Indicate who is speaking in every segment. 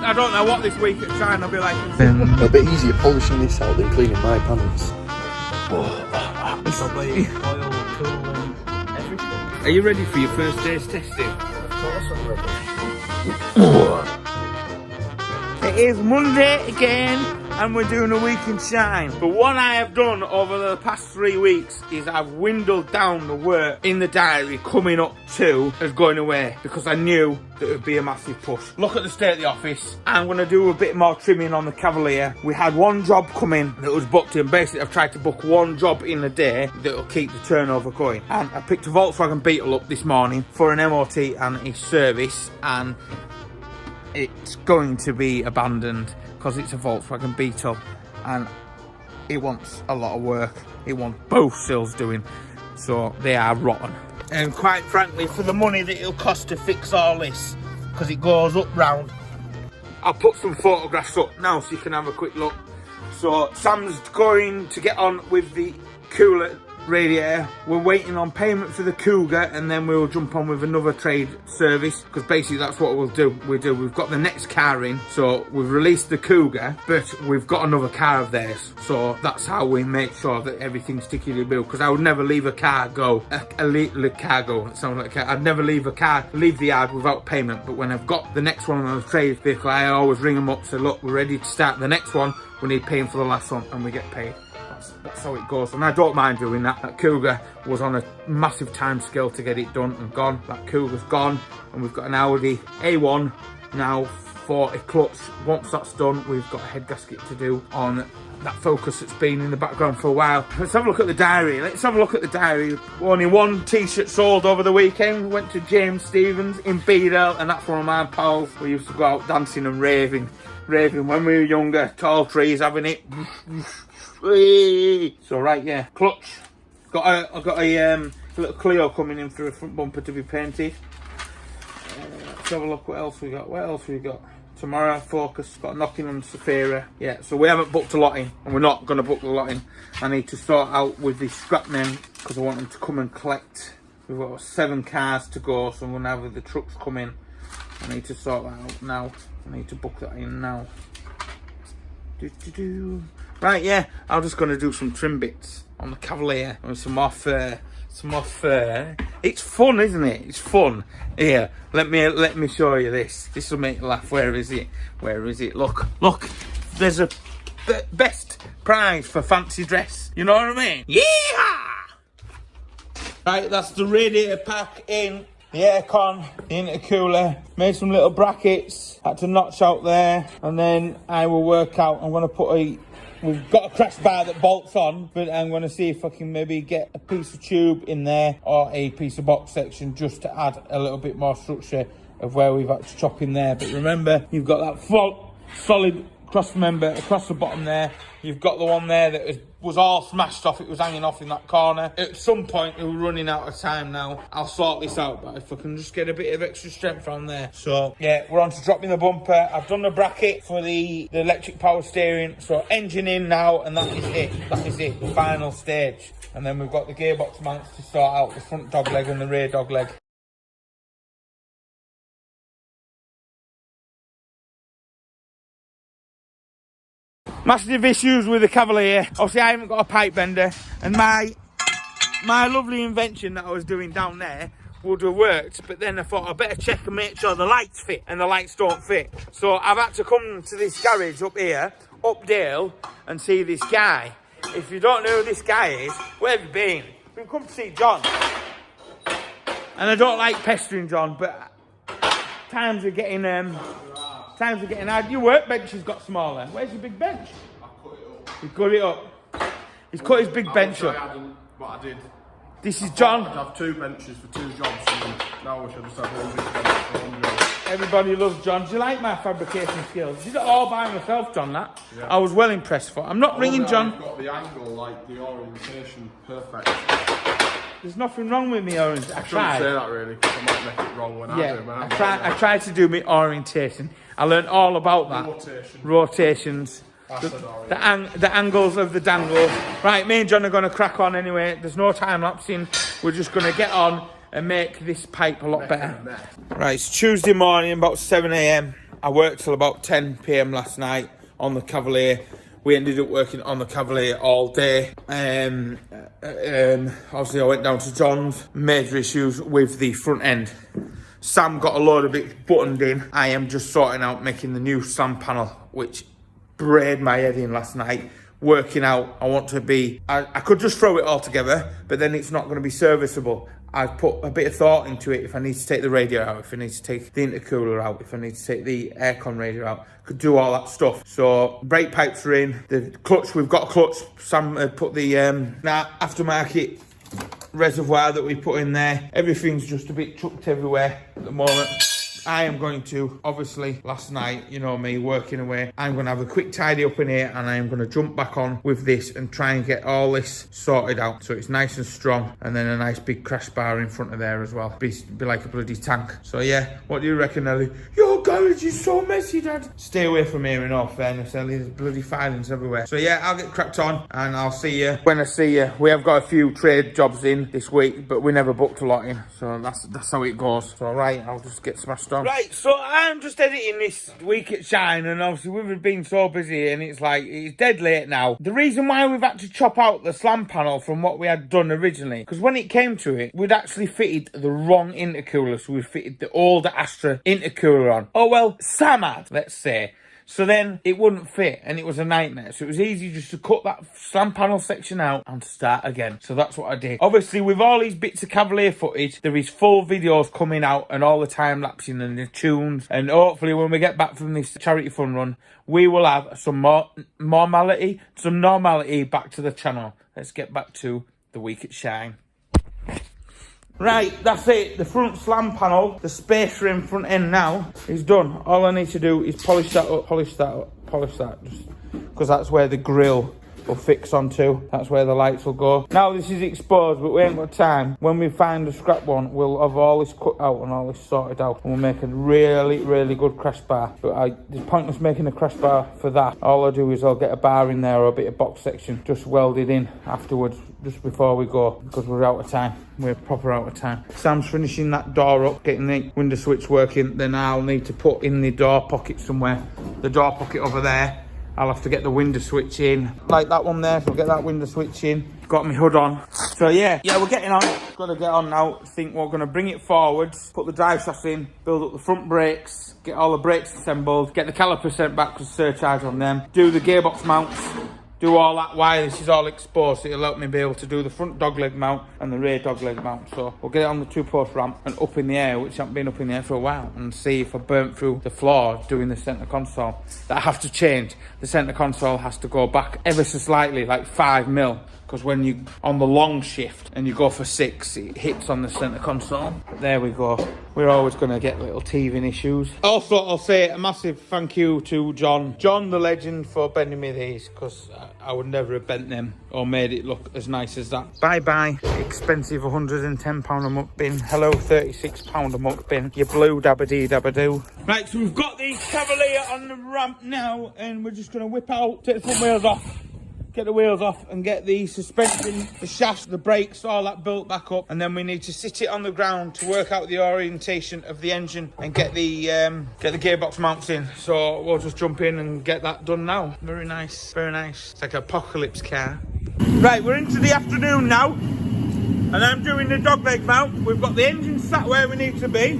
Speaker 1: I don't know what this week at Shine I'll be like.
Speaker 2: A bit easier polishing this out than cleaning my pants.
Speaker 1: Probably oil, cooling, everything. Are you ready for your first day's testing?
Speaker 2: Of course I'm ready.
Speaker 1: It is Monday again, and we're doing a week in Shine. But what I have done over the past 3 weeks is I've dwindled down the work in the diary coming up to as going away, because I knew that it would be a massive push. Look at the state of the office. I'm going to do a bit more trimming on the Cavalier. We had one job come in that was booked in. Basically, I've tried to book one job in a day that will keep the turnover going. And I picked a Volkswagen Beetle up this morning for an MOT and a service, and it's going to be abandoned because it's a Volkswagen Beetle and it wants a lot of work. It wants both sills doing, so they are rotten. And quite frankly, for the money that it'll cost to fix all this, because it goes up round, I'll put some photographs up now so you can have a quick look. So Sam's going to get on with the cooler radiator. We're waiting on payment for the Cougar, and then we'll jump on with another trade service, because basically that's what we'll do. We've got the next car in, so we've released the Cougar, but we've got another car of theirs, so that's how we make sure that everything's tickety boo. Because I would never leave a car go, it sounds like a car. I'd never leave the yard without payment. But when I've got the next one on the trade vehicle, I always ring them up, say look, we're ready to start the next one, we need paying for the last one, and we get paid. That's how it goes, and I don't mind doing that. That Cougar was on a massive time scale to get it done and gone. That Cougar's gone, and we've got an Audi A1 now for a clutch. Once that's done, we've got a head gasket to do on that Focus that's been in the background for a while. Let's have a look at the diary. Only one t-shirt sold over the weekend. We went to James Stevens in Beadle, and that's one of my pals. We used to go out dancing and raving when we were younger. Tall trees, having it. So right, yeah, clutch. I've got a little Clio coming in for a front bumper to be painted. Let's have a look what else we got. Tomorrow, Focus, got a knocking on Safira. Yeah, so we haven't booked a lot in, and we're not going to book the lot in. I need to sort out with the scrap men, because I want them to come and collect. We've got 7 cars to go, so I'm going to have the trucks come in. I need to sort that out now. I need to book that in now. Right, yeah, I'm just going to do some trim bits on the Cavalier and some more fur. It's fun, isn't it? It's fun. Here, let me show you this. This will make you laugh. Where is it? Look. There's a best prize for fancy dress. You know what I mean? Yeah! Right, that's the radiator pack in. The aircon, the intercooler, made some little brackets, had to notch out there, and then I will work out. I'm going to put we've got a crash bar that bolts on, but I'm going to see if I can maybe get a piece of tube in there or a piece of box section just to add a little bit more structure of where we've had to chop in there. But remember, you've got that solid cross member across the bottom there. You've got the one there that was all smashed off. It was hanging off in that corner. At some point, we're running out of time now. I'll sort this out, but if I can just get a bit of extra strength from there. So yeah, we're on to dropping the bumper. I've done the bracket for the electric power steering. So engine in now, and that is it, the final stage. And then we've got the gearbox mounts to sort out, the front dog leg and the rear dog leg. Massive issues with the Cavalier. Obviously, I haven't got a pipe bender, and my lovely invention that I was doing down there would have worked, but then I thought I better check and make sure the lights fit, and the lights don't fit. So I've had to come to this garage up here, up Dale, and see this guy. If you don't know who this guy is, where have you been? We've come to see John. And I don't like pestering John, but times are getting hard. Your workbench has got smaller. Where's your big bench?
Speaker 3: I cut it up.
Speaker 1: He cut it up. He's cut his big bench up.
Speaker 3: I hadn't, but I did.
Speaker 1: This is John.
Speaker 3: I'd have 2 benches for 2 jobs, and now I should just have 1 big bench for 1 job.
Speaker 1: Everybody loves John. Do you like my fabrication skills? Did it all by myself, John, that?
Speaker 3: Yeah.
Speaker 1: I was well impressed for it. I'm not ringing John.
Speaker 3: You've got the angle, like the orientation, perfect.
Speaker 1: There's nothing wrong with me orientation. I tried.
Speaker 3: Shouldn't say that really, because I might make it wrong when I do.
Speaker 1: I tried to do my orientation. I learned all about that. Rotations. The angles of the dangles. Right, me and John are going to crack on anyway. There's no time lapsing. We're just going to get on and make this pipe a lot better. Right, it's Tuesday morning, about 7 AM. I worked till about 10 p.m. last night on the Cavalier. We ended up working on the Cavalier all day. Obviously I went down to John's. Major issues with the front end. Sam got a load of it buttoned in. I am just sorting out making the new slam panel, which brayed my head in last night. Working out, I want to be, I could just throw it all together, but then it's not going to be serviceable. I've put a bit of thought into it. If I need to take the radio out, if I need to take the intercooler out, if I need to take the aircon radio out, I could do all that stuff. So brake pipes are in, the clutch, we've got a clutch. Sam put the aftermarket reservoir that we put in there. Everything's just a bit chucked everywhere at the moment. I am going to, obviously, last night, you know me, working away, I'm going to have a quick tidy up in here, and I am going to jump back on with this and try and get all this sorted out so it's nice and strong, and then a nice big crash bar in front of there as well. Be like a bloody tank. So yeah, what do you reckon, Ellie? Your garage is so messy, Dad. Stay away from here in all fairness, Ellie. There's bloody filings everywhere. So yeah, I'll get cracked on, and I'll see you when I see you. We have got a few trade jobs in this week, but we never booked a lot in, so that's how it goes. So right, I'll just get smashed on. Right, so I'm just editing this week at Shine, and obviously we've been so busy, and it's like, it's dead late now. The reason why we've had to chop out the slam panel from what we had done originally, because when it came to it, we'd actually fitted the wrong intercooler, so we fitted the older Astra intercooler on. Oh well, Sam had, let's say. So then it wouldn't fit, and it was a nightmare. So it was easy just to cut that slam panel section out and start again. So that's what I did. Obviously, with all these bits of Cavalier footage, there is full videos coming out and all the time lapsing and the tunes. And hopefully when we get back from this charity fun run, we will have some more normality back to the channel. Let's get back to the week at Shine. Right, that's it. The front slam panel, the space rim front end now is done. All I need to do is polish that up, just because that's where the grille will fix onto. That's where the lights will go. Now this is exposed, but we ain't got time. When we find a scrap one, we'll have all this cut out and all this sorted out, and we'll make a really, really good crash bar. But there's pointless making a crash bar for that. All I do is I'll get a bar in there or a bit of box section, just welded in afterwards, just before we go, because we're out of time. We're proper out of time. Sam's finishing that door up, getting the window switch working. Then I'll need to put in the door pocket somewhere. The door pocket over there. I'll have to get the window switch in. Like that one there, so I'll get that window switch in. Got my hood on. So yeah, we're getting on. Got to get on now. I think we're going to bring it forwards, put the drive shaft in, build up the front brakes, get all the brakes assembled, get the caliper sent back because surcharge on them, do the gearbox mounts, do all that while this is all exposed. It'll help me be able to do the front dogleg mount and the rear dogleg mount. So we'll get it on the 2-post ramp and up in the air, which hasn't been up in the air for a while, and see if I burnt through the floor doing the centre console. That I have to change. The centre console has to go back ever so slightly, like 5 mil. Because when you on the long shift and you go for 6, it hits on the centre console. There we go. We're always going to get little teething issues. Also, I'll say a massive thank you to John the legend, for bending me these, because I would never have bent them or made it look as nice as that. Bye bye, expensive £110 a month bin. Hello, £36 a month bin. You blue dabba-dee dabba-doo. Right, so we've got the Cavalier on the ramp now, and we're just going to whip out, take the front wheels off. Get the wheels off and get the suspension, the shafts, the brakes, all that built back up, and then we need to sit it on the ground to work out the orientation of the engine and get the gearbox mounts in. So we'll just jump in and get that done now. Very nice, very nice. It's like an apocalypse car. Right, we're into the afternoon now, and I'm doing the dogleg mount. We've got the engine sat where we need to be.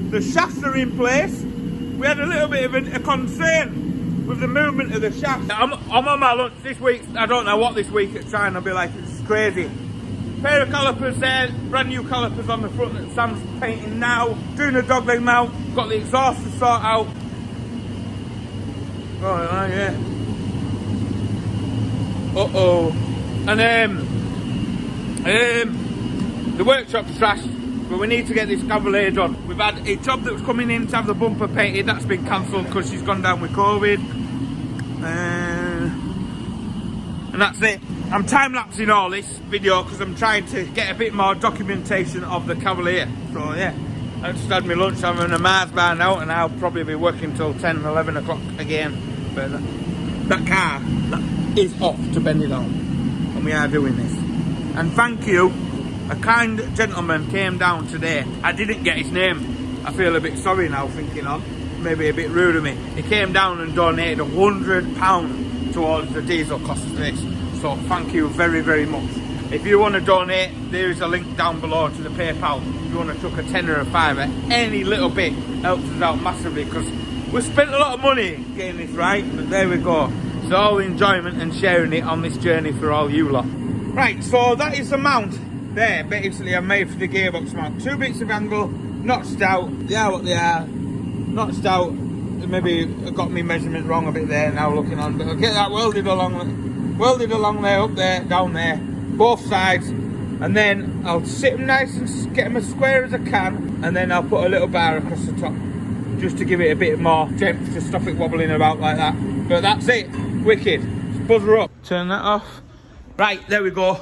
Speaker 1: The shafts are in place. We had a little bit of a concern with the movement of the shaft. I'm on my lunch this week. I don't know what this week at China will be like. It's crazy. Pair of calipers there, brand new calipers on the front that Sam's painting now. Doing the dogleg mount. Got the exhaust to sort out. Oh yeah. And the workshop's trashed, but we need to get this Cavalier done. We've had a job that was coming in to have the bumper painted. That's been cancelled because she's gone down with COVID. And that's it. I'm time-lapsing all this video because I'm trying to get a bit more documentation of the Cavalier. So yeah, I just had my lunch. I'm in a Mars bar now, and I'll probably be working till 10, 11 o'clock again. But that car that is off to Benidorm, and we are doing this. And thank you. A kind gentleman came down today. I didn't get his name. I feel a bit sorry now thinking on. maybe a bit rude of me. He came down and donated £100 towards the diesel cost of this. So thank you very, very much. If you want to donate, there is a link down below to the PayPal. If you want to chuck a tenner or a fiver, any little bit helps us out massively, because we spent a lot of money getting this right, but there we go. It's all enjoyment and sharing it on this journey for all you lot. Right, so that is the mount there. Basically, I made for the gearbox mount. 2 bits of angle, notched out. They are what they are. Notched out. Maybe I got my measurement wrong a bit there now looking on, but I'll get that welded along there, up there, down there, both sides, and then I'll sit them nice and get them as square as I can, and then I'll put a little bar across the top just to give it a bit more depth to stop it wobbling about like that. But that's it. Wicked. Just buzzer up. Turn that off. Right, there we go.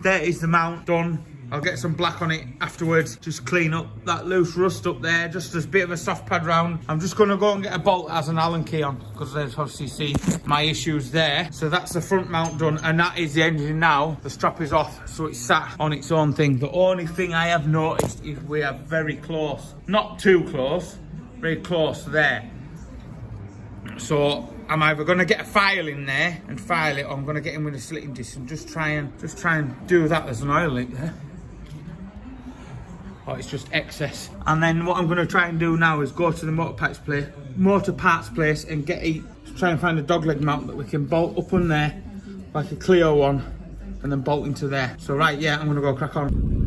Speaker 1: There is the mount done. I'll get some black on it afterwards. Just clean up that loose rust up there. Just as a bit of a soft pad round. I'm just going to go and get a bolt that has an Allen key on, because there's obviously see my issues there. So that's the front mount done, and that is the engine now. The strap is off, so it's sat on its own thing. The only thing I have noticed is we are very close. Not too close, very close there. So I'm either going to get a file in there and file it, or I'm going to get in with a slitting disc and just try and do that. There's an oil leak there. Oh, it's just excess. And then what I'm going to try and do now is go to the motor parts place and try and find a dogleg mount that we can bolt up on there, like a Clio one, and then bolt into there. So right, yeah, I'm going to go crack on.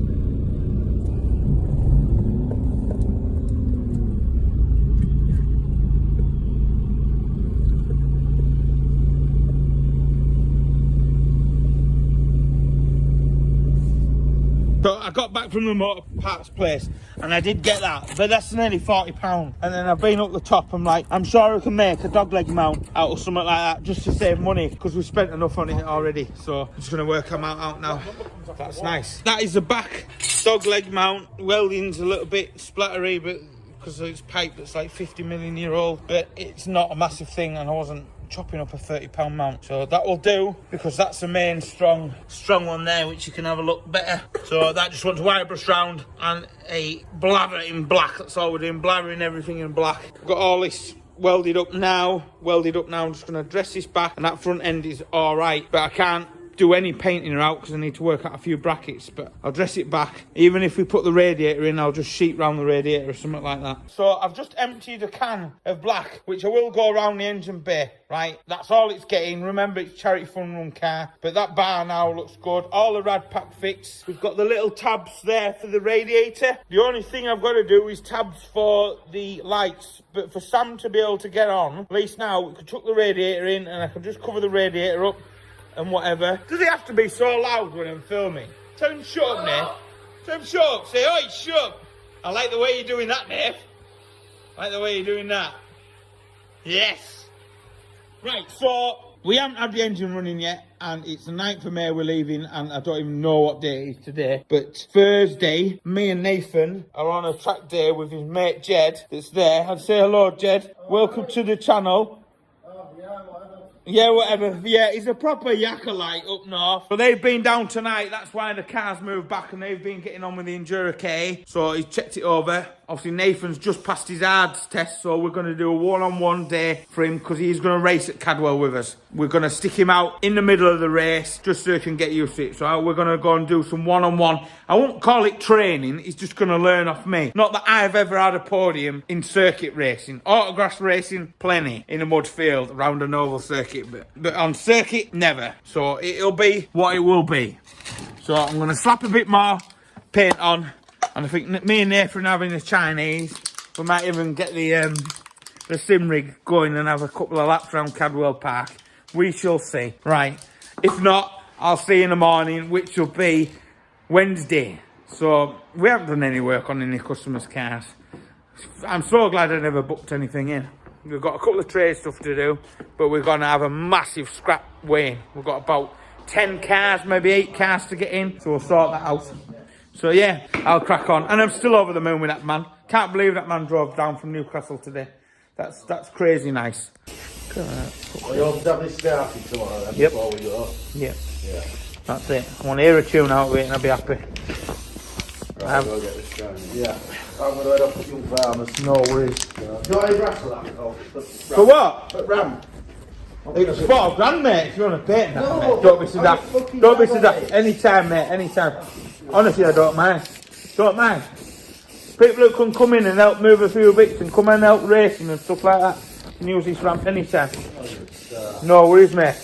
Speaker 1: So I got back from the motor parts place and I did get that, but that's nearly £40. And then I've been up the top, I'm like, I'm sure I can make a dogleg mount out of something like that just to save money, because we've spent enough on it already. So I'm just going to work a mount out now. That's nice. That is the back dogleg mount. Welding's a little bit splattery, but because it's pipe that's like 50 million year old, but it's not a massive thing, and I wasn't chopping up a £30 mount, so that will do, because that's the main strong one there, which you can have a look better. So that just wants a wire brush round and a blather in black. That's all we're doing, blathering everything in black. I've got all this welded up now. I'm just going to dress this back, and that front end is all right, but I can't do any painting out because I need to work out a few brackets, but I'll dress it back. Even if we put the radiator in, I'll just sheet round the radiator or something like that. So I've just emptied a can of black, which I will go around the engine bay, right? That's all it's getting. Remember, it's charity fund run car, but that bar now looks good. All the rad pack fixed. We've got the little tabs there for the radiator. The only thing I've got to do is tabs for the lights, but for Sam to be able to get on, at least now we could chuck the radiator in and I can just cover the radiator up and whatever. Does it have to be so loud when I'm filming? Tell him shut up, Nate. Tell him shut up. Say, oi, shut up. I like the way you're doing that, Nate. I like the way you're doing that. Yes. Right, so we haven't had the engine running yet, and it's the 9th of May we're leaving, and I don't even know what day it is today. But Thursday, me and Nathan are on a track day with his mate Jed that's there. I'd say hello, Jed. Welcome to the channel. Yeah, whatever. Yeah, he's a proper yakka-like up north. But they've been down tonight. That's why the car's moved back, and they've been getting on with the Enduro K. So he's checked it over. Obviously, Nathan's just passed his hards test, so we're going to do a one-on-one day for him, because he's going to race at Cadwell with us. We're going to stick him out in the middle of the race just so he can get used to it. So we're going to go and do some one-on-one. I won't call it training. He's just going to learn off me. Not that I've ever had a podium in circuit racing. Autograss racing, plenty in a mud field around an oval circuit. But on circuit, never. So it'll be what it will be. So I'm going to slap a bit more paint on. And I think me and Nathan having the Chinese, we might even get the sim rig going and have a couple of laps around Cadwell Park. We shall see. Right. If not, I'll see you in the morning, which will be Wednesday. So we haven't done any work on any customers' cars. I'm so glad I never booked anything in. We've got a couple of trade stuff to do, but we're going to have a massive scrap weigh. We've got about 10 cars, maybe 8 cars to get in, so we'll sort that out. So yeah, I'll crack on. And I'm still over the moon with that man. Can't believe that man drove down from Newcastle today. That's crazy nice.
Speaker 4: Well, you'll have this started tomorrow then,
Speaker 1: yep.
Speaker 4: Before we go.
Speaker 1: Yep.
Speaker 4: Yeah.
Speaker 1: That's it. I want to hear a tune out of it and I'll be happy.
Speaker 4: I'll go get this going. Yeah. I'm going to head off to Young Farmers.
Speaker 1: No worries.
Speaker 4: Do you want any brass for that? Oh,
Speaker 1: For what?
Speaker 4: Ram.
Speaker 1: It's £4 mate, if you want to paint that,
Speaker 4: No,
Speaker 1: mate. Don't be so
Speaker 4: I'm
Speaker 1: daft.
Speaker 4: fucking
Speaker 1: Don't be so
Speaker 4: daft,
Speaker 1: daft. Anytime, mate, anytime. Honestly, I don't mind. Don't mind. People who can come in and help move a few bits and come and help racing and stuff like that can use this ramp anytime. No worries, mate.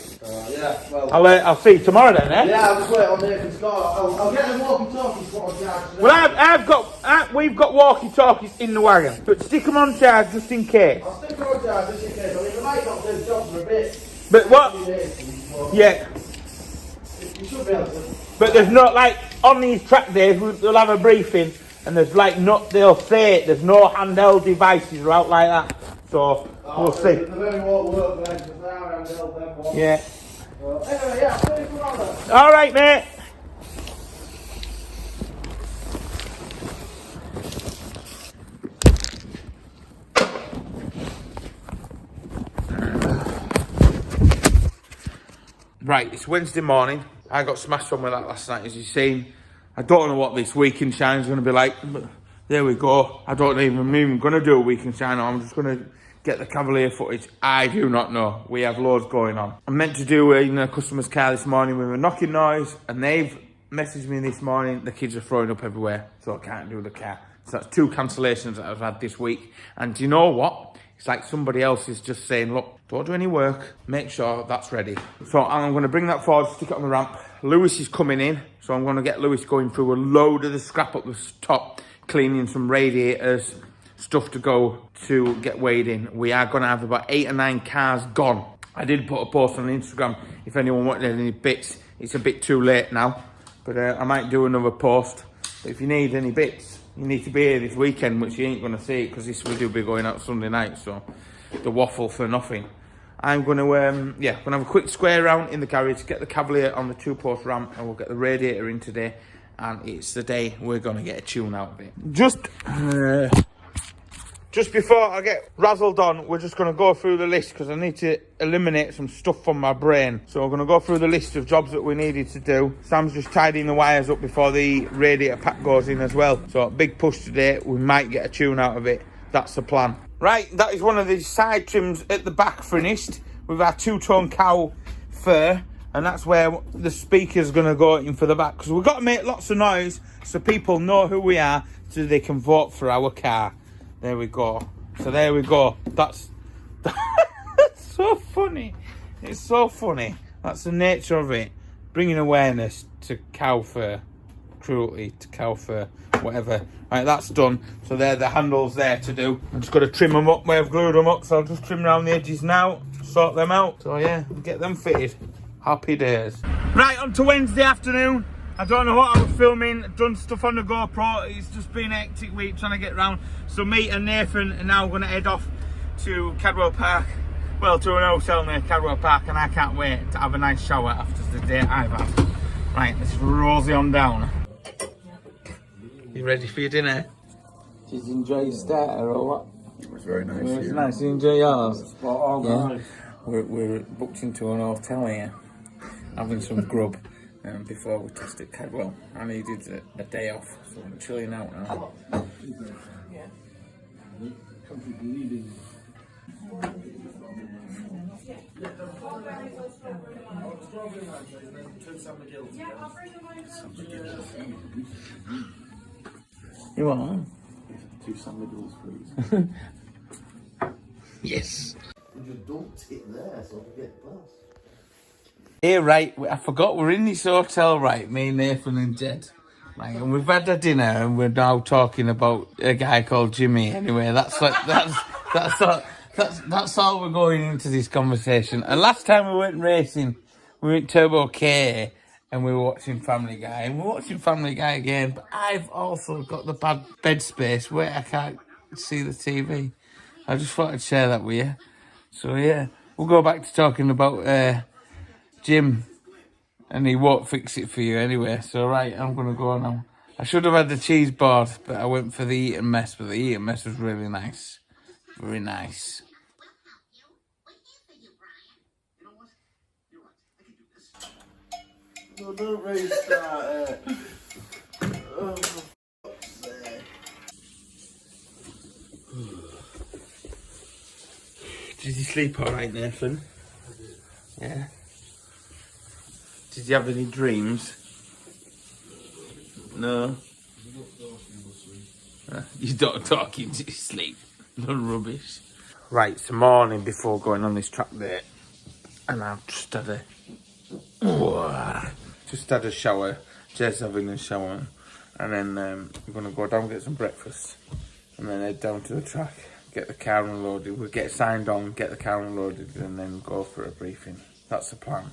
Speaker 4: Yeah, well.
Speaker 1: I'll see you tomorrow then, eh?
Speaker 4: Yeah, I'll just wait on there. I'll get them walkie-talkies put on charge.
Speaker 1: Well, we've got walkie-talkies in the wagon, but stick them on charge just in case.
Speaker 4: I'll stick them on charge just in case. I mean, they might not do the job for a bit.
Speaker 1: But what? Yeah.
Speaker 4: You should be able to.
Speaker 1: But there's not, like, on these track days, we'll have a briefing, and there's like they'll say it, there's no handheld devices or out like that. So, we'll see.
Speaker 4: The very won't work then, because they are handheld then.
Speaker 1: Yeah.
Speaker 4: Anyway, yeah, I'll see you tomorrow.
Speaker 1: All right, mate. Right, it's Wednesday morning. I got smashed on with that last night, as you've seen. I don't know what this weekend shine is going to be like, but there we go. I don't even going to do a weekend shine. I'm just going to get the Cavalier footage. I do not know. We have loads going on. I'm meant to do in a customer's car this morning with a knocking noise, and they've messaged me this morning. The kids are throwing up everywhere, so I can't do the car. So that's 2 cancellations that I've had this week. And do you know what? It's like somebody else is just saying, look, don't do any work. Make sure that's ready. So I'm going to bring that forward, stick it on the ramp. Lewis is coming in, so I'm going to get Lewis going through a load of the scrap up the top, cleaning some radiators, stuff to go to get weighed in. We are going to have about 8 or 9 cars gone. I did put a post on Instagram if anyone wanted any bits. It's a bit too late now, but I might do another post. But if you need any bits, you need to be here this weekend, which you ain't going to see because this we do be going out Sunday night, so the waffle for nothing. I'm going to, going to have a quick square round in the garage, get the Cavalier on the 2-post ramp, and we'll get the radiator in today. And it's the day we're going to get a tune out of it. Just before I get razzled on, we're just going to go through the list because I need to eliminate some stuff from my brain. So we're going to go through the list of jobs that we needed to do. Sam's just tidying the wires up before the radiator pack goes in as well. So a big push today. We might get a tune out of it. That's the plan. Right, that is one of the side trims at the back finished with our 2-tone cow fur. And that's where the speaker's going to go in for the back. Because we've got to make lots of noise so people know who we are so they can vote for our car. There we go. So there we go. That's so funny. It's so funny. That's the nature of it. Bringing awareness to cow fur. Cruelty to cow fur. Whatever. Right, that's done. So there the handles there to do. I'm just got to trim them up where I've glued them up. So I'll just trim around the edges now. Sort them out. So yeah, get them fitted. Happy days. Right, on to Wednesday afternoon. I don't know what I was filming, done stuff on the GoPro. It's just been a hectic week trying to get round. So me and Nathan are now going to head off to Cadwell Park. Well, to an hotel near Cadwell Park, and I can't wait to have a nice shower after the day I've had. Right, let's rosy on down. You ready for your dinner? Did you enjoy your starter or what?
Speaker 3: It was very nice.
Speaker 1: It was nice. Did you enjoy yours?
Speaker 3: Spot on,
Speaker 1: Yeah. We're booked into an hotel here, having some grub. Before we tested Cadwell, I needed a day off, so I'm chilling out now. You want?
Speaker 4: 2 sandwiches, please.
Speaker 1: Yes.
Speaker 4: You just dumped it there so we get past.
Speaker 1: Here, right, I forgot we're in this hotel, right, me, Nathan and Jed. Right, and we've had a dinner and we're now talking about a guy called Jimmy. Anyway, that's all we're going into this conversation. And last time we went racing, we went Turbo K and we were watching Family Guy. And we're watching Family Guy again, but I've also got the bad bed space where I can't see the TV. I just thought I'd share that with you. So yeah, we'll go back to talking about Jim, and he won't fix it for you anyway. So right, I'm gonna go now. I should have had the cheese board, but I went for the eating mess. But the eating mess was really nice, very nice.
Speaker 4: No, don't restart it.
Speaker 1: Did you sleep all right, Nathan? Yeah. Did you have any dreams? No. You don't talk into your sleep. No rubbish. Right, it's the morning before going on this track date, and I've just had a shower. Jed's having a shower, and then we're gonna go down and get some breakfast, and then head down to the track, get the car unloaded. We'll get signed on, get the car unloaded, and then go for a briefing. That's the plan.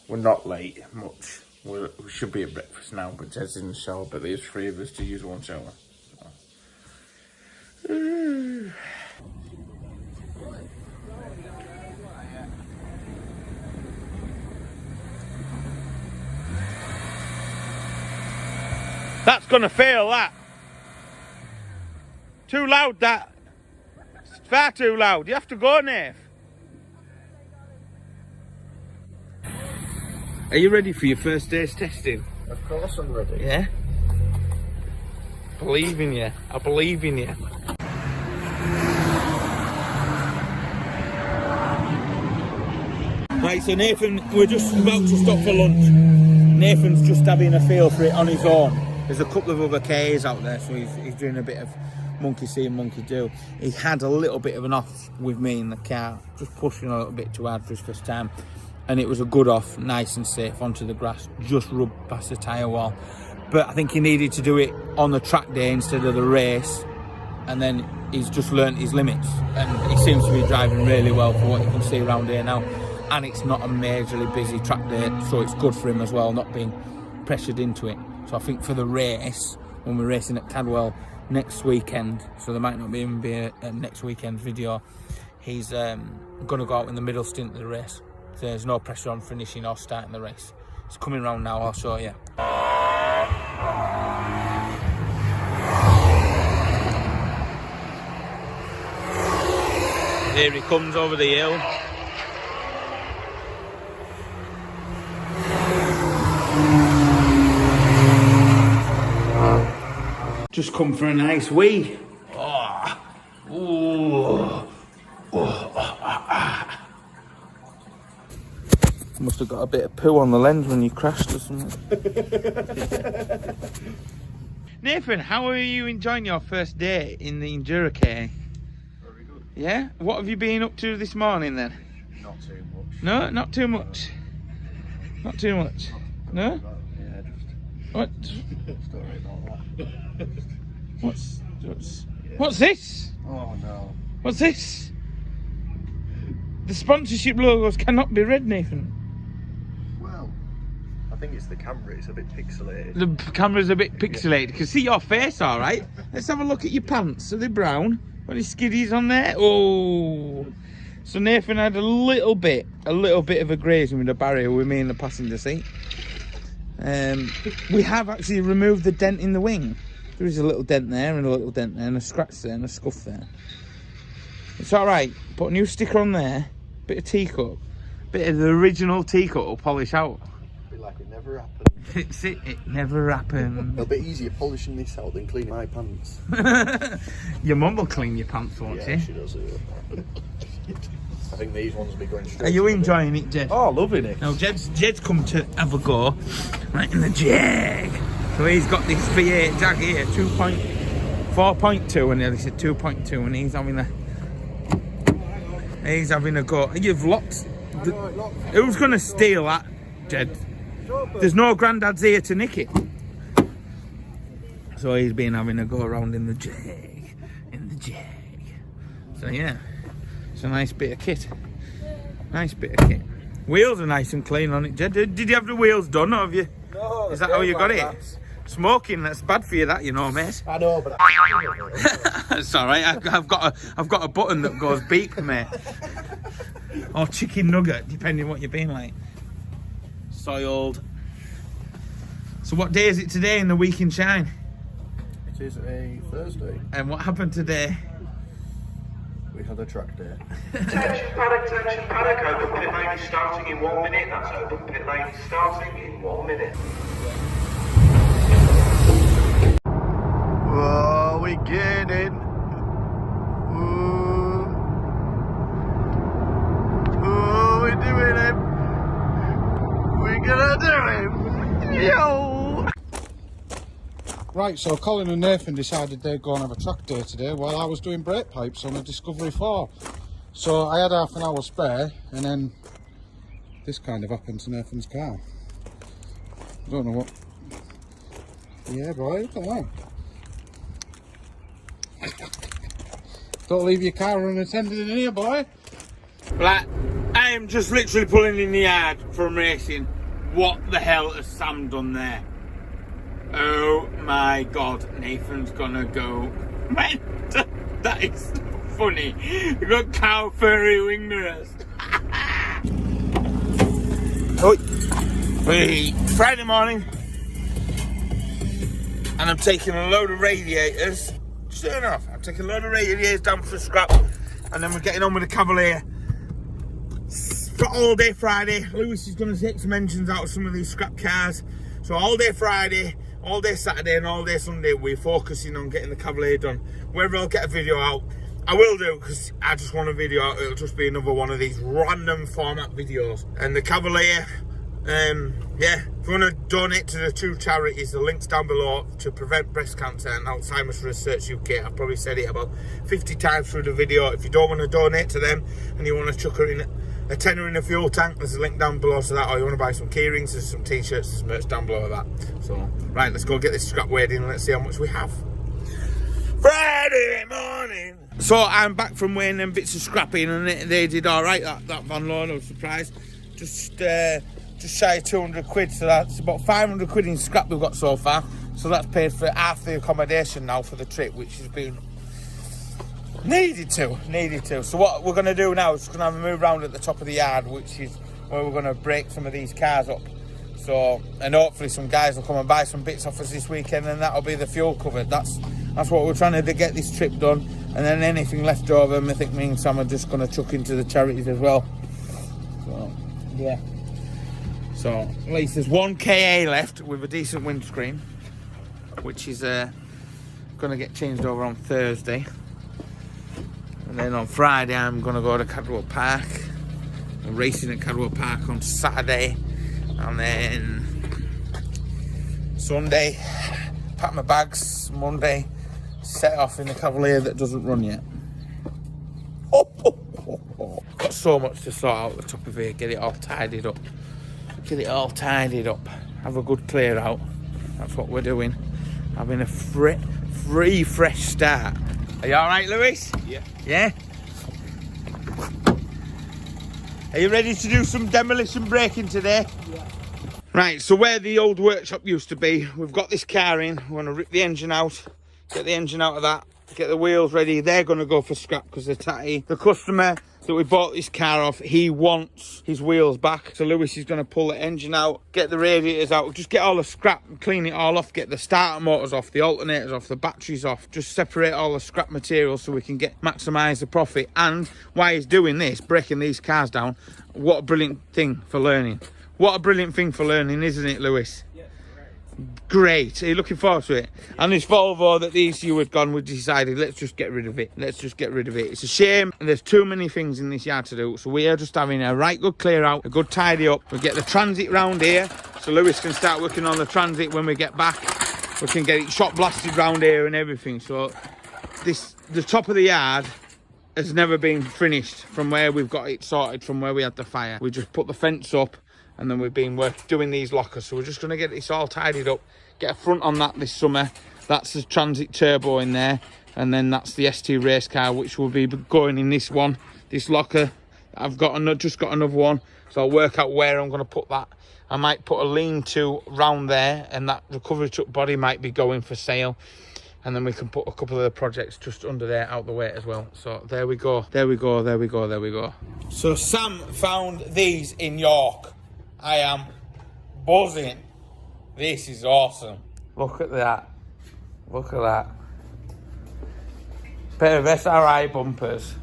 Speaker 1: We're not late much. We should be at breakfast now, but Jed's in the shower. But there's 3 of us to use one shower. So. That's gonna fail, that. Too loud, that. It's far too loud. You have to go, Nath. Are you ready for your first day's testing?
Speaker 4: Of course I'm ready.
Speaker 1: Yeah? Believe in you. I believe in you. Right, so Nathan, we're just about to stop for lunch. Nathan's just having a feel for it on his own. There's a couple of other KAs out there, so he's doing a bit of monkey see and monkey do. He had a little bit of an off with me in the car, just pushing a little bit too hard for his first time. And it was a good off, nice and safe onto the grass, just rubbed past the tyre wall. But I think he needed to do it on the track day instead of the race. And then he's just learnt his limits. And he seems to be driving really well for what you can see around here now. And it's not a majorly busy track day, so it's good for him as well, not being pressured into it. So I think for the race, when we're racing at Cadwell next weekend, so there might not even be a next weekend video, he's going to go out in the middle stint of the race. So there's no pressure on finishing or starting the race. It's coming round now, I'll show you. Here he comes over the hill. Just come for a nice wee. Oh. Ooh. Must have got a bit of poo on the lens when you crashed or something. Nathan, how are you enjoying your first day in the Enduro K?
Speaker 4: Very good.
Speaker 1: Yeah? What have you been up to this morning then?
Speaker 4: Not too much.
Speaker 1: No, not too much. Not too much. No?
Speaker 4: Yeah, just...
Speaker 1: What?
Speaker 4: Story about that.
Speaker 1: What's this?
Speaker 4: Oh no.
Speaker 1: What's this? The sponsorship logos cannot be read, Nathan.
Speaker 4: Well, I think it's the camera, it's a bit pixelated.
Speaker 1: The camera's a bit pixelated. You can see your face all right. Let's have a look at your pants. Are they brown? Got any skiddies on there? Oh. So Nathan had a little bit of a grazing with a barrier with me in the passenger seat. We have actually removed the dent in the wing. There is a little dent there and a little dent there and a scratch there and a scuff there. It's alright. Put a new sticker on there, bit of teacup, bit of the original teacup will polish out.
Speaker 4: Be like it never happened.
Speaker 1: Fix it, it never happened.
Speaker 4: It'll be easier polishing this out than cleaning my pants.
Speaker 1: Your mum will clean your pants, won't
Speaker 4: Yeah,
Speaker 1: she?
Speaker 4: she does it. I think these ones will be going straight.
Speaker 1: Are you
Speaker 4: to the
Speaker 1: enjoying it, Jed?
Speaker 4: Oh, loving it.
Speaker 1: Now, Jed's come to have a go right in the Jag. So he's got this V8 Jag here, 4.2, and he said 2.2, and he's having a go. You've locked. Who's going to steal that, Jed? There's no granddads here to nick it. So he's been having a go around in the Jag. So yeah, it's a nice bit of kit. Nice bit of kit. Wheels are nice and clean on it, Jed. Did you have the wheels done, or have you?
Speaker 4: No,
Speaker 1: is that how you got it? Smoking, that's bad for you, that, you know, mate.
Speaker 4: I know, but
Speaker 1: it's alright, I've got a button that goes beep, mate. Or chicken nugget, depending on what you're being like. Soiled. So what day is it today in the week in Shine?
Speaker 4: it is a Thursday.
Speaker 1: And what happened today?
Speaker 4: We had a track day.
Speaker 5: Attention paddock, open pit lane is starting in 1 minute. That's open pit lane is starting in 1 minute.
Speaker 4: Oh, we get it.
Speaker 1: gonna do him. Yo!
Speaker 6: Right, so Colin and Nathan decided they'd go and have a track day today while I was doing brake pipes on a Discovery 4. So I had half an hour spare, and then this kind of happened to Nathan's car. I don't know what. Yeah, boy, look at that. Don't leave your car unattended in here, boy.
Speaker 1: Like, I am just literally pulling in the yard from racing. What the hell has Sam done there? Oh my god, Nathan's gonna go. Man, that is funny. We've got cow furry wing mirrors. Friday morning, and I'm taking a load of radiators. Turn off. I'm taking a load of radiators down for scrap, and then we're getting on with the Cavalier for all day Friday. Lewis is going to take some engines out of some of these scrap cars. So all day Friday, all day Saturday, and all day Sunday, we're focusing on getting the Cavalier done. Whether I'll get a video out, I will do, because I just want a video out. It'll just be another one of these random format videos. And the Cavalier, yeah, if you want to donate to the two charities, the link's down below, to prevent breast cancer and Alzheimer's Research UK. I've probably said it about 50 times through the video. If you don't want to donate to them and you want to chuck in a tenner in a fuel tank, there's a link down below to that. Or you want to buy some key rings, there's some t-shirts, there's merch down below that. So, right, let's go get this scrap weighed in and let's see how much we have. Friday morning. So I'm back from weighing them bits of scrapping, and they did all right, that van load. I was surprised. Just shy of 200 quid, so that's about 500 quid in scrap we've got so far. So that's paid for half the accommodation now for the trip, which has been needed to. So what we're going to do now is going to have a move around at the top of the yard, which is where we're going to break some of these cars up. So, and hopefully some guys will come and buy some bits off us this weekend, and that'll be the fuel covered. That's what we're trying to do, get this trip done, and then anything left over, I think me and Sam are just going to chuck into the charities as well. So, yeah. So, at least there's one KA left with a decent windscreen, which is going to get changed over on Thursday. And then on Friday, I'm going to go to Cadwell Park. I'm racing at Cadwell Park on Saturday. And then Sunday, pack my bags. Monday, set off in the Cavalier that doesn't run yet. Got so much to sort out at the top of here, get it all tidied up. Have a good clear out. That's what we're doing. Having a free fresh start. Are you alright, Lewis?
Speaker 3: Yeah.
Speaker 1: Yeah? Are you ready to do some demolition braking today?
Speaker 3: Yeah.
Speaker 1: Right, so where the old workshop used to be, we've got this car in. We want to rip the engine out, get the engine out of that, get the wheels ready. They're going to go for scrap because they're tatty. The customer that we bought this car off, he wants his wheels back. So Lewis is going to pull the engine out, get the radiators out, just get all the scrap, clean it all off, get the starter motors off, the alternators off, the batteries off, just separate all the scrap material so we can maximise the profit. And while he's doing this, breaking these cars down, what a brilliant thing for learning. What a brilliant thing for learning, isn't it, Lewis? Great. Are you looking forward to it? And this Volvo that these you had gone, we decided let's just get rid of it. It's a shame, and there's too many things in this yard to do, so we are just having a right good clear out, a good tidy up. We'll get the transit round here so Lewis can start working on the transit when we get back. We can get it shot blasted round here and everything. So the top of the yard has never been finished from where we've got it sorted, from where we had the fire. We just put the fence up, and then we've been doing these lockers. So we're just going to get this all tidied up, get a front on that this summer. That's the Transit Turbo in there. And then that's the ST race car, which will be going in this one, this locker. I've just got another one. So I'll work out where I'm going to put that. I might put a lean-to round there, and that recovery truck body might be going for sale. And then we can put a couple of the projects just under there out the way as well. So there we go. So Sam found these in York. I am buzzing. This is awesome. Look at that. Pair of SRI bumpers.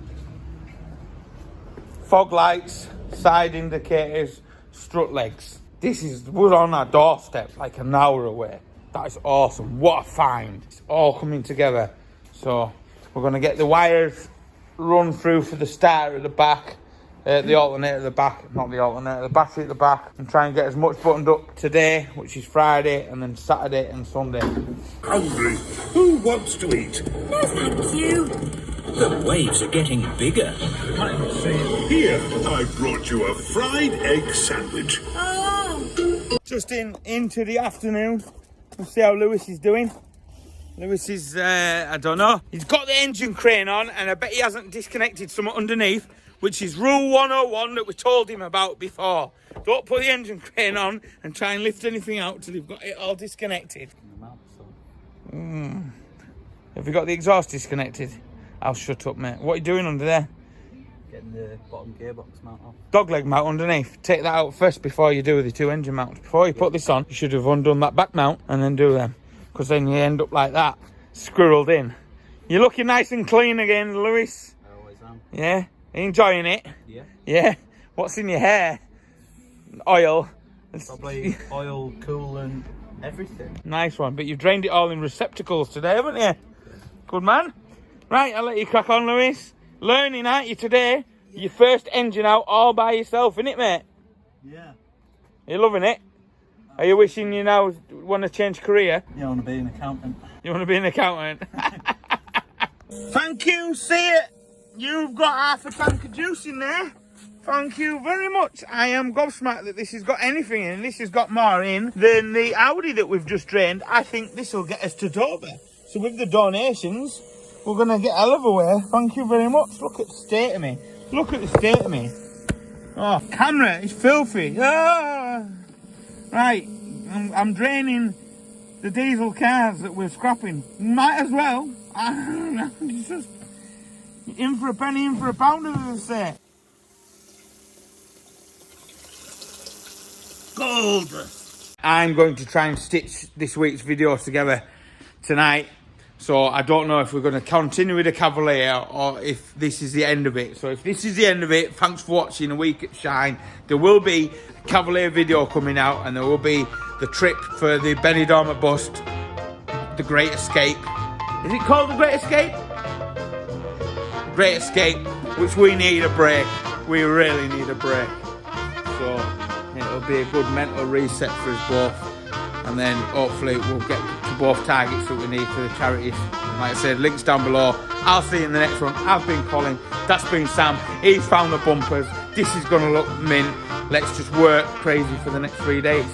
Speaker 1: Fog lights, side indicators, strut legs. We're on our doorstep, like an hour away. That is awesome. What a find. It's all coming together. So we're going to get the wires run through for the starter at the back. the alternator at the back, not the alternator, the battery at the back, and try and get as much buttoned up today, which is Friday, and then Saturday and Sunday.
Speaker 7: Hungry? Who wants to eat?
Speaker 8: No, thank you.
Speaker 9: The waves are getting bigger.
Speaker 7: I'm saying, here, I brought you a fried egg sandwich.
Speaker 8: Oh.
Speaker 1: Just into the afternoon. We'll see how Lewis is doing. Lewis is, I don't know. He's got the engine crane on, and I bet he hasn't disconnected something underneath, which is rule 101 that we told him about before. Don't put the engine crane on and try and lift anything out till you've got it all disconnected. Have you got the exhaust disconnected? I'll shut up, mate. What are you doing under there?
Speaker 10: Getting the bottom gearbox mount off.
Speaker 1: Dogleg mount underneath. Take that out first before you do the two engine mounts. Before you put this on, you should have undone that back mount and then do them. Because then you end up like that, squirreled in. You're looking nice and clean again, Lewis.
Speaker 10: I always am.
Speaker 1: Yeah? Are you enjoying it?
Speaker 10: Yeah.
Speaker 1: Yeah? What's in your hair? Oil.
Speaker 10: Probably oil, coolant, everything.
Speaker 1: Nice one. But you've drained it all in receptacles today, haven't you? Good man. Right, I'll let you crack on, Lewis. Learning, aren't you, today? Yeah. Your first engine out all by yourself, innit, mate?
Speaker 10: Yeah.
Speaker 1: You're loving it? Are you wishing you now want to change career?
Speaker 10: Yeah, I want to be an accountant.
Speaker 1: You want to be an accountant? Thank you, see it. You've got half a tank of juice in there. Thank you very much. I am gobsmacked that this has got anything in. This has got more in than the Audi that we've just drained. I think this will get us to Dover. So with the donations, we're going to get a hell of a way. Thank you very much. Look at the state of me. Look at the state of me. Oh, camera is filthy. Ah. Right, I'm draining the diesel cars that we're scrapping. Might as well. It's just in for a penny, in for a pound, as they say. Gold. I'm going to try and stitch this week's videos together tonight. So I don't know if we're going to continue with the Cavalier or if this is the end of it. So if this is the end of it, thanks for watching a week at Shine. There will be a Cavalier video coming out, and there will be the trip for the Benidorm bust, the Great Escape. Is it called the Great Escape? Great Escape, which we need a break. We really need a break. So it'll be a good mental reset for us both. And then hopefully we'll get to both targets that we need for the charities. Like I said, links down below. I'll see you in the next one. I've been Colin. That's been Sam. He's found the bumpers. This is going to look mint. Let's just work crazy for the next 3 days.